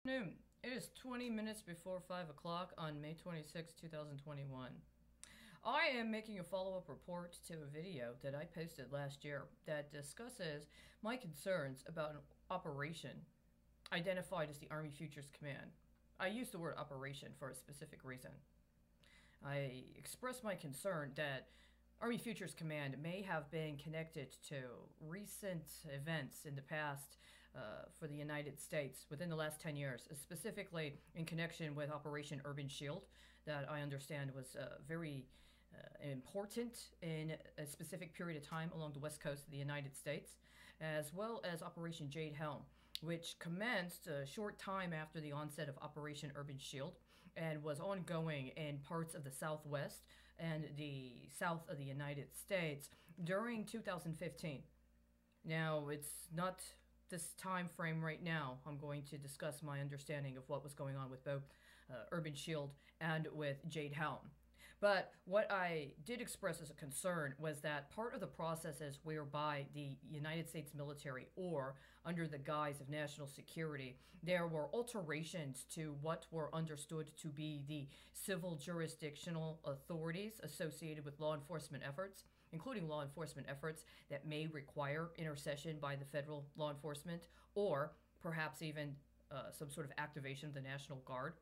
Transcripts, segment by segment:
Noon. It is 20 minutes before 5 o'clock on May 26, 2021. I am making a follow-up report to a video that I posted last year that discusses my concerns about an operation identified as the Army Futures Command. I use the word operation for a specific reason. I expressed my concern that Army Futures Command may have been connected to recent events in the past for the United States within the last 10 years, specifically in connection with Operation Urban Shield, that I understand was very important in a specific period of time along the west coast of the United States, as well as Operation Jade Helm, which commenced a short time after the onset of Operation Urban Shield and was ongoing in parts of the Southwest and the south of the United States during 2015. Now, it's not this time frame right now. I'm going to discuss my understanding of what was going on with both Urban Shield and with Jade Helm. But what I did express as a concern was that part of the processes whereby the United States military, or under the guise of national security, there were alterations to what were understood to be the civil jurisdictional authorities associated with law enforcement efforts, including law enforcement efforts that may require intercession by the federal law enforcement, or perhaps even some sort of activation of the National Guard.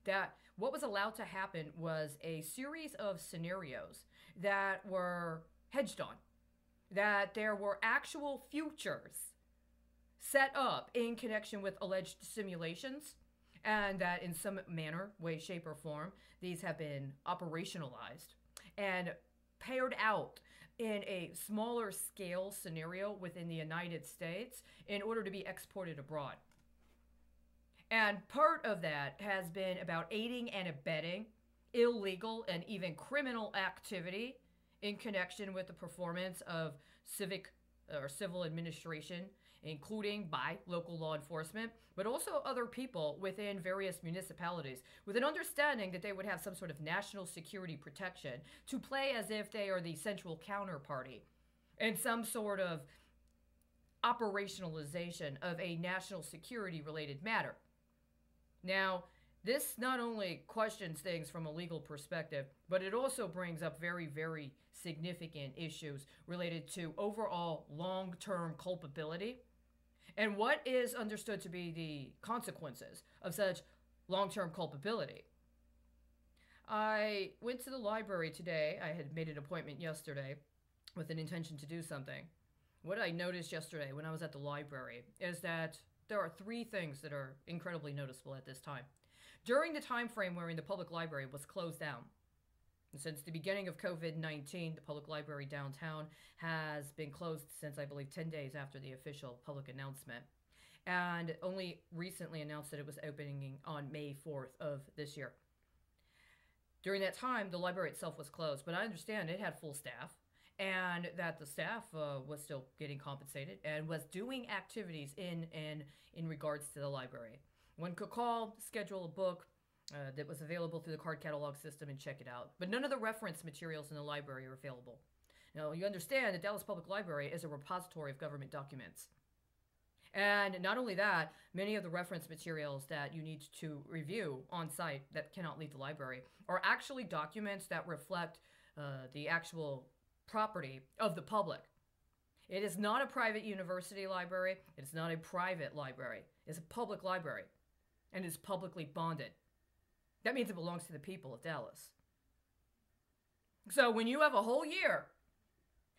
That what was allowed to happen was a series of scenarios that were hedged on, that there were actual futures set up in connection with alleged simulations, and that in some manner, way, shape, or form, these have been operationalized and paired out in a smaller scale scenario within the United States in order to be exported abroad. And part of that has been about aiding and abetting illegal and even criminal activity in connection with the performance of civic or civil administration, including by local law enforcement, but also other people within various municipalities, with an understanding that they would have some sort of national security protection to play as if they are the central counterparty in some sort of operationalization of a national security related matter. Now, this not only questions things from a legal perspective, but it also brings up very, very significant issues related to overall long-term culpability and what is understood to be the consequences of such long-term culpability. I went to the library today. I had made an appointment yesterday with an intention to do something. What I noticed yesterday when I was at the library is that there are three things that are incredibly noticeable at this time. During the time frame wherein the public library was closed down, and since the beginning of COVID-19, the public library downtown has been closed since, I believe, 10 days after the official public announcement, and only recently announced that it was opening on May 4th of this year. During that time, the library itself was closed, but I understand it had full staff, and that the staff was still getting compensated and was doing activities in regards to the library. One could call, schedule a book that was available through the card catalog system and check it out. But none of the reference materials in the library are available. Now, you understand the Dallas Public Library is a repository of government documents. And not only that, many of the reference materials that you need to review on site that cannot leave the library are actually documents that reflect the actual property of the public. It is not a private university library. It is not a private library. It's a public library, and it's publicly bonded. That means it belongs to the people of Dallas. So when you have a whole year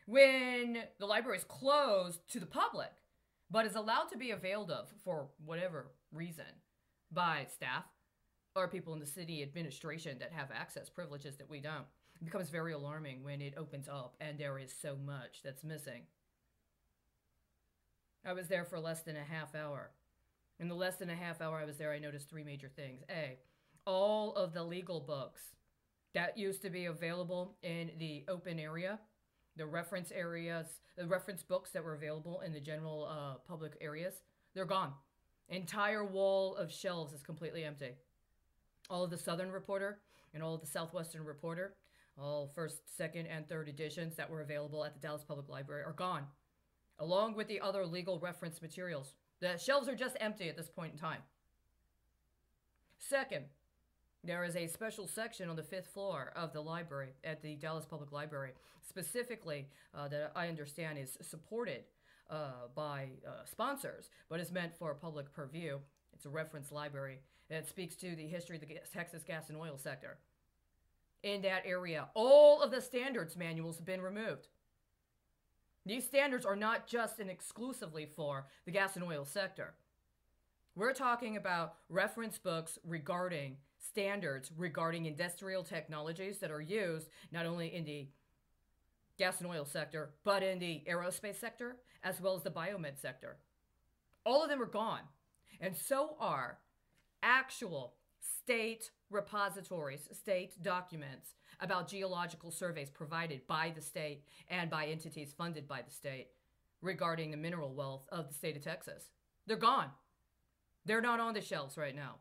when the library is closed to the public, but is allowed to be availed of for whatever reason by staff or people in the city administration that have access privileges that we don't, it becomes very alarming when it opens up and there is so much that's missing. I was there for less than a half hour. In the less than a half hour I was there, I noticed three major things. A, all of the legal books that used to be available in the open area, the reference areas, the reference books that were available in the general public areas, they're gone. Entire wall of shelves is completely empty. All of the Southern Reporter and all of the Southwestern Reporter, all first, second, and third editions that were available at the Dallas Public Library are gone, along with the other legal reference materials. The shelves are just empty at this point in time. Second, there is a special section on the 5th floor of the library at the Dallas Public Library, specifically that I understand is supported by sponsors, but is meant for public purview. It's a reference library that speaks to the history of the Texas gas and oil sector. In that area, all of the standards manuals have been removed. These standards are not just and exclusively for the gas and oil sector. We're talking about reference books regarding standards regarding industrial technologies that are used not only in the gas and oil sector, but in the aerospace sector, as well as the biomed sector. All of them are gone. And so are actual state repositories, state documents about geological surveys provided by the state and by entities funded by the state regarding the mineral wealth of the state of Texas. They're gone. They're not on the shelves right now.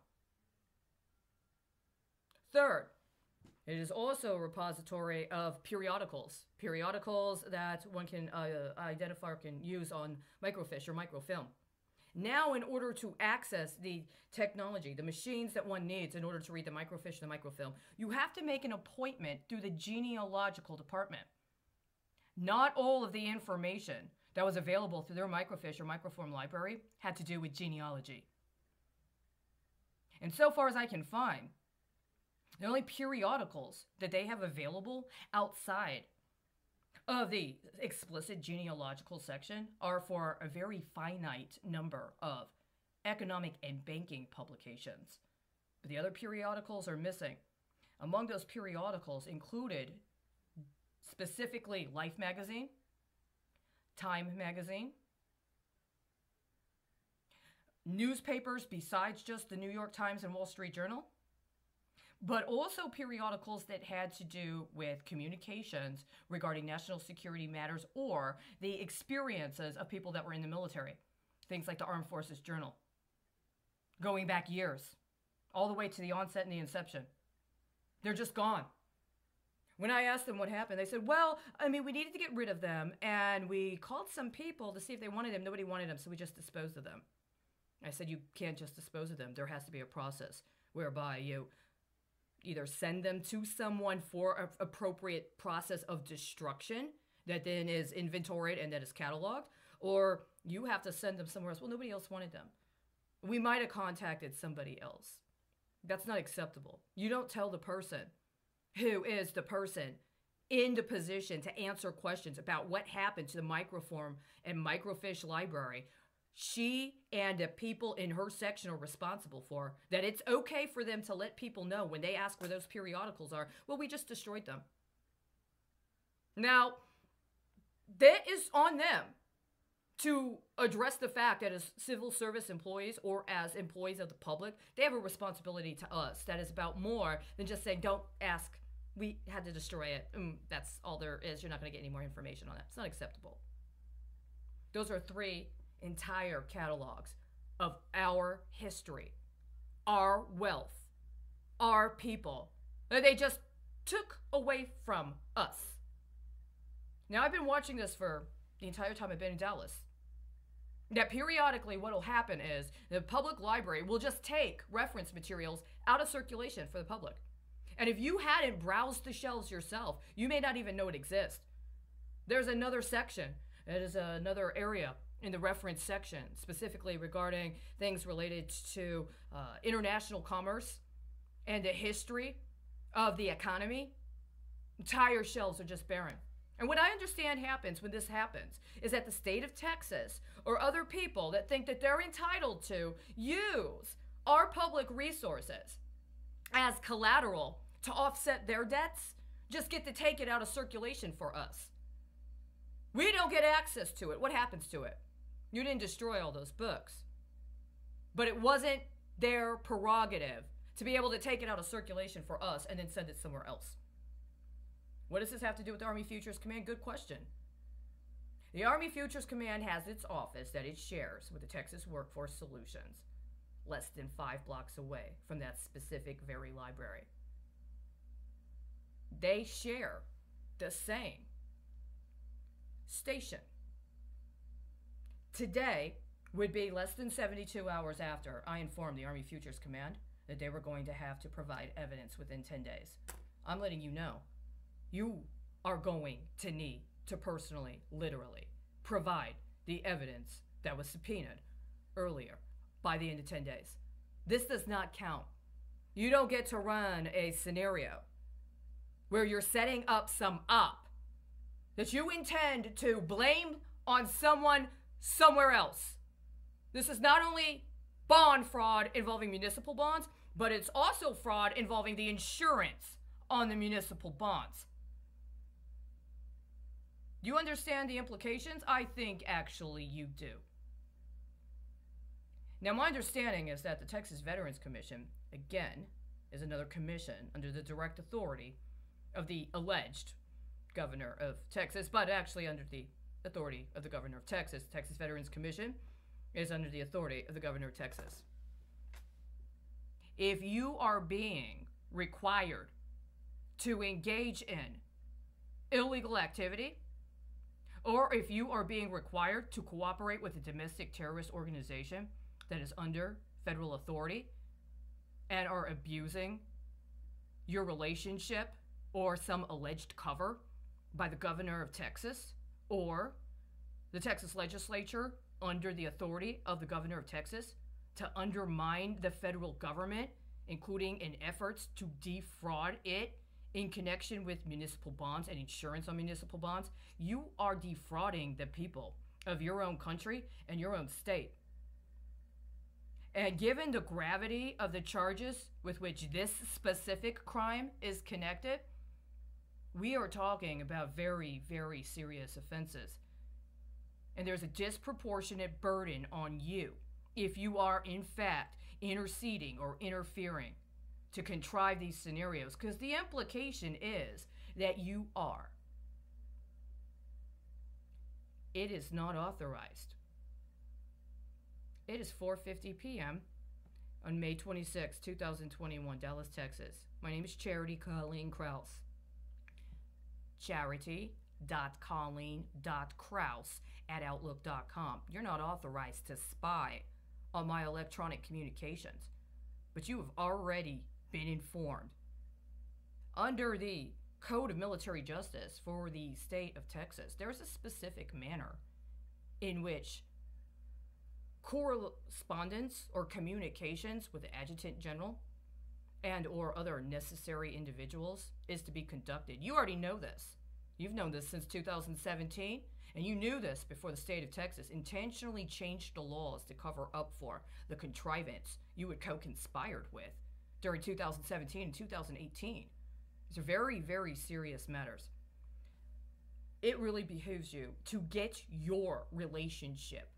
Third, it is also a repository of periodicals that one can identify or can use on microfiche or microfilm. Now, in order to access the technology, the machines that one needs in order to read the microfiche and the microfilm, you have to make an appointment through the genealogical department. Not all of the information that was available through their microfiche or microfilm library had to do with genealogy. And so far as I can find, the only periodicals that they have available outside of the explicit genealogical section are for a very finite number of economic and banking publications. But the other periodicals are missing. Among those periodicals included specifically Life magazine, Time magazine, newspapers besides just the New York Times and Wall Street Journal, but also periodicals that had to do with communications regarding national security matters or the experiences of people that were in the military. Things like the Armed Forces Journal, going back years, all the way to the onset and the inception. They're just gone. When I asked them what happened, they said, well, I mean, we needed to get rid of them, and we called some people to see if they wanted them. Nobody wanted them, so we just disposed of them. I said, you can't just dispose of them. There has to be a process whereby you either send them to someone for an appropriate process of destruction that then is inventoried and that is cataloged, or you have to send them somewhere else. Well, nobody else wanted them. We might have contacted somebody else. That's not acceptable. You don't tell the person who is the person in the position to answer questions about what happened to the microform and microfiche library she and the people in her section are responsible for, that it's okay for them to let people know when they ask where those periodicals are, well, we just destroyed them. Now, that is on them to address the fact that as civil service employees or as employees of the public, they have a responsibility to us that is about more than just saying, don't ask, we had to destroy it. That's all there is. You're not going to get any more information on that. It's not acceptable. Those are 3 entire catalogs of our history, our wealth, our people, that they just took away from us. Now, I've been watching this for the entire time I've been in Dallas. That periodically what will happen is the public library will just take reference materials out of circulation for the public. And if you hadn't browsed the shelves yourself, you may not even know it exists. There's another section, that is another area in the reference section, specifically regarding things related to international commerce and the history of the economy. Entire shelves are just barren. And what I understand happens when this happens is that the state of Texas or other people that think that they're entitled to use our public resources as collateral to offset their debts just get to take it out of circulation for us. We don't get access to it. What happens to it? You didn't destroy all those books. But it wasn't their prerogative to be able to take it out of circulation for us and then send it somewhere else. What does this have to do with the Army Futures Command? Good question. The Army Futures Command has its office that it shares with the Texas Workforce Solutions, less than 5 blocks away from that specific very library. They share the same station. Today, would be less than 72 hours after I informed the Army Futures Command that they were going to have to provide evidence within 10 days. I'm letting you know, you are going to need to personally, literally, provide the evidence that was subpoenaed earlier by the end of 10 days. This does not count. You don't get to run a scenario where you're setting up that you intend to blame on someone somewhere else. This is not only bond fraud involving municipal bonds, but it's also fraud involving the insurance on the municipal bonds. Do you understand the implications? I think actually you do. Now, my understanding is that the Texas Veterans Commission, again, is another commission under the direct authority of the alleged governor of Texas, but actually under the authority of the governor of Texas. The Texas Veterans Commission is under the authority of the governor of Texas. If you are being required to engage in illegal activity, or if you are being required to cooperate with a domestic terrorist organization that is under federal authority and are abusing your relationship or some alleged cover by the governor of Texas or the Texas legislature under the authority of the governor of Texas to undermine the federal government, including in efforts to defraud it in connection with municipal bonds and insurance on municipal bonds, you are defrauding the people of your own country and your own state. And given the gravity of the charges with which this specific crime is connected, we are talking about very, very serious offenses. And there's a disproportionate burden on you if you are, in fact, interceding or interfering to contrive these scenarios, because the implication is that you are. It is not authorized. It is 4:50 p.m. on May 26, 2021, Dallas, Texas. My name is Charity Colleen Krause. charity.colleen.krause@outlook.com. You're not authorized to spy on my electronic communications, but you have already been informed. Under the Code of Military Justice for the state of Texas, there is a specific manner in which correspondence or communications with the adjutant general and or other necessary individuals is to be conducted. You already know this. You've known this since 2017, and you knew this before the state of Texas intentionally changed the laws to cover up for the contrivance you had co-conspired with during 2017 and 2018. These are very, very serious matters. It really behooves you to get your relationship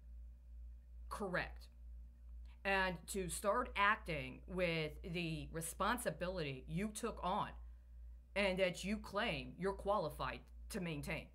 correct and to start acting with the responsibility you took on and that you claim you're qualified to maintain.